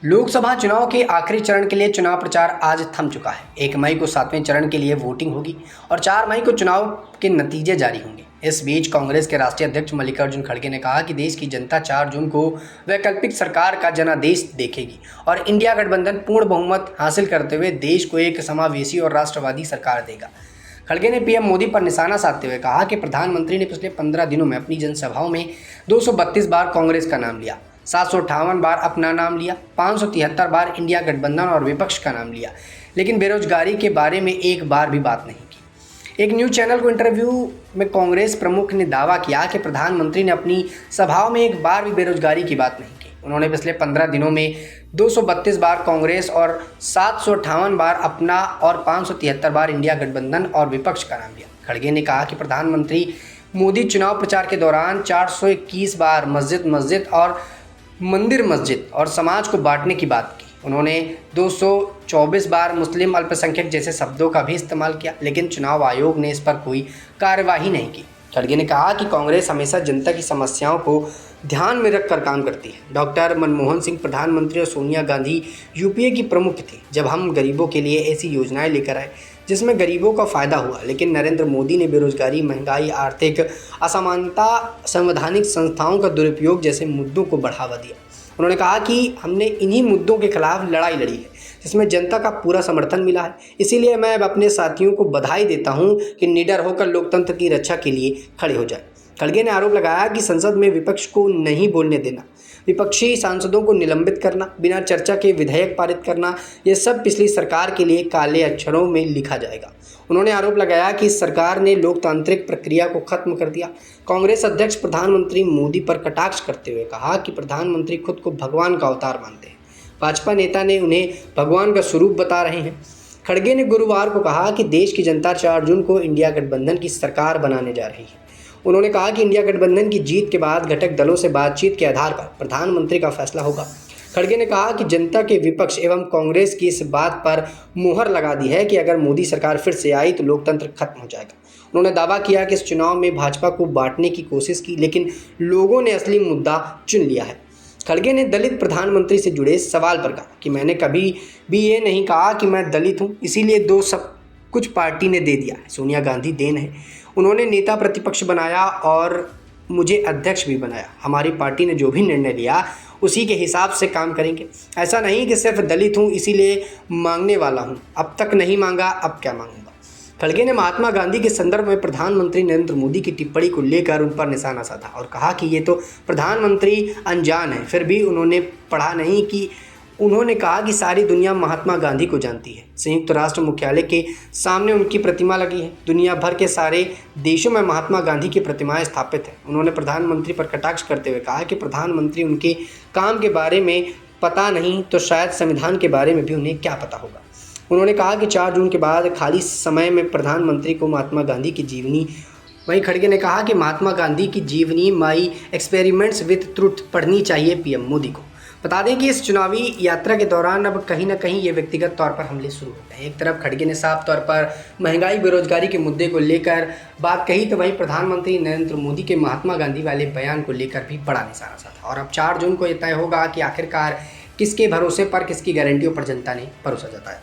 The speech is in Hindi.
लोकसभा चुनाव के आखिरी चरण के लिए चुनाव प्रचार आज थम चुका है। 1 मई को 7वें चरण के लिए वोटिंग होगी और 4 मई को चुनाव के नतीजे जारी होंगे। इस बीच कांग्रेस के राष्ट्रीय अध्यक्ष मल्लिकार्जुन खड़गे ने कहा कि देश की जनता 4 जून को वैकल्पिक सरकार का जनादेश देखेगी और इंडिया गठबंधन पूर्ण बहुमत हासिल करते हुए देश को एक समावेशी और राष्ट्रवादी सरकार देगा। खड़गे ने पीएम मोदी पर निशाना साधते हुए कहा कि प्रधानमंत्री ने पिछले 15 दिनों में अपनी जनसभाओं में 232 बार कांग्रेस का नाम लिया, 758 बार अपना नाम लिया, 573 बार इंडिया गठबंधन और विपक्ष का नाम लिया, लेकिन बेरोजगारी के बारे में एक बार भी बात नहीं की। एक न्यूज़ चैनल को इंटरव्यू में कांग्रेस प्रमुख ने दावा किया कि प्रधानमंत्री ने अपनी सभाओं में एक बार भी बेरोजगारी की बात नहीं की। उन्होंने पिछले 15 दिनों में 232 बार कांग्रेस और 758 बार अपना और 573 बार इंडिया गठबंधन और विपक्ष का नाम लिया। खड़गे ने कहा कि प्रधानमंत्री मोदी चुनाव प्रचार के दौरान 421 बार मस्जिद और मंदिर मस्जिद और समाज को बांटने की बात की। उन्होंने 224 बार मुस्लिम अल्पसंख्यक जैसे शब्दों का भी इस्तेमाल किया, लेकिन चुनाव आयोग ने इस पर कोई कार्यवाही नहीं की। खड़गे ने कहा कि कांग्रेस हमेशा जनता की समस्याओं को ध्यान में रखकर काम करती है। डॉक्टर मनमोहन सिंह प्रधानमंत्री और सोनिया गांधी यूपीए की प्रमुख थी जब हम गरीबों के लिए ऐसी योजनाएं लेकर आए जिसमें गरीबों का फायदा हुआ, लेकिन नरेंद्र मोदी ने बेरोजगारी, महंगाई, आर्थिक असमानता, संवैधानिक संस्थाओं का दुरुपयोग जैसे मुद्दों को बढ़ावा दिया। उन्होंने कहा कि हमने इन्हीं मुद्दों के खिलाफ लड़ाई लड़ी है जिसमें जनता का पूरा समर्थन मिला है। इसीलिए मैं अब अपने साथियों को बधाई देता हूं कि निडर होकर लोकतंत्र की रक्षा के लिए खड़े हो जाए। खड़गे ने आरोप लगाया कि संसद में विपक्ष को नहीं बोलने देना, विपक्षी सांसदों को निलंबित करना, बिना चर्चा के विधेयक पारित करना, ये सब पिछली सरकार के लिए काले अक्षरों में लिखा जाएगा। उन्होंने आरोप लगाया कि इस सरकार ने लोकतांत्रिक प्रक्रिया को खत्म कर दिया। कांग्रेस अध्यक्ष प्रधानमंत्री मोदी पर कटाक्ष करते हुए कहा कि प्रधानमंत्री खुद को भगवान का अवतार मानते हैं। भाजपा नेता ने उन्हें भगवान का स्वरूप बता रहे हैं। खड़गे ने गुरुवार को कहा कि देश की जनता 4 जून को इंडिया गठबंधन की सरकार बनाने जा रही है। उन्होंने कहा कि इंडिया गठबंधन की जीत के बाद घटक दलों से बातचीत के आधार पर प्रधानमंत्री का फैसला होगा। खड़गे ने कहा कि जनता के विपक्ष एवं कांग्रेस की इस बात पर मुहर लगा दी है कि अगर मोदी सरकार फिर से आई तो लोकतंत्र खत्म हो जाएगा। उन्होंने दावा किया कि इस चुनाव में भाजपा को बांटने की कोशिश की, लेकिन लोगों ने असली मुद्दा चुन लिया है। खड़गे ने दलित प्रधानमंत्री से जुड़े सवाल पर कहा कि मैंने कभी भी ये नहीं कहा कि मैं दलित हूँ, इसीलिए सब कुछ पार्टी ने दे दिया है। सोनिया गांधी देन है। उन्होंने नेता प्रतिपक्ष बनाया और मुझे अध्यक्ष भी बनाया। हमारी पार्टी ने जो भी निर्णय लिया उसी के हिसाब से काम करेंगे। ऐसा नहीं कि सिर्फ दलित हूँ इसीलिए मांगने वाला हूँ, अब तक नहीं मांगा, अब क्या मांगूंगा। खड़गे ने महात्मा गांधी के संदर्भ में प्रधानमंत्री नरेंद्र मोदी की टिप्पणी को लेकर उन पर निशाना साधा और कहा कि ये तो प्रधानमंत्री अनजान है। फिर भी उन्होंने पढ़ा नहीं कि उन्होंने कहा कि सारी दुनिया महात्मा गांधी को जानती है। संयुक्त राष्ट्र मुख्यालय के सामने उनकी प्रतिमा लगी है। दुनिया भर के सारे देशों में महात्मा गांधी की प्रतिमाएं स्थापित है। उन्होंने प्रधानमंत्री पर कटाक्ष करते हुए कहा कि प्रधानमंत्री उनके काम के बारे में पता नहीं तो शायद संविधान के बारे में भी उन्हें क्या पता होगा। उन्होंने कहा कि 4 जून के बाद खाली समय में प्रधानमंत्री को महात्मा गांधी की जीवनी, वहीं खड़गे ने कहा कि महात्मा गांधी की जीवनी माई एक्सपेरिमेंट्स विथ ट्रुथ पढ़नी चाहिए पीएम मोदी को। बता दें कि इस चुनावी यात्रा के दौरान अब कहीं ना कहीं ये व्यक्तिगत तौर पर हमले शुरू हो गए। एक तरफ खड़गे ने साफ तौर पर महंगाई, बेरोजगारी के मुद्दे को लेकर बात कही, तो वहीं प्रधानमंत्री नरेंद्र मोदी के महात्मा गांधी वाले बयान को लेकर भी बड़ा निशाना साधा। और अब 4 जून को यह तय होगा कि आखिरकार किसके भरोसे पर, किसकी गारंटियों पर जनता ने भरोसा जताया।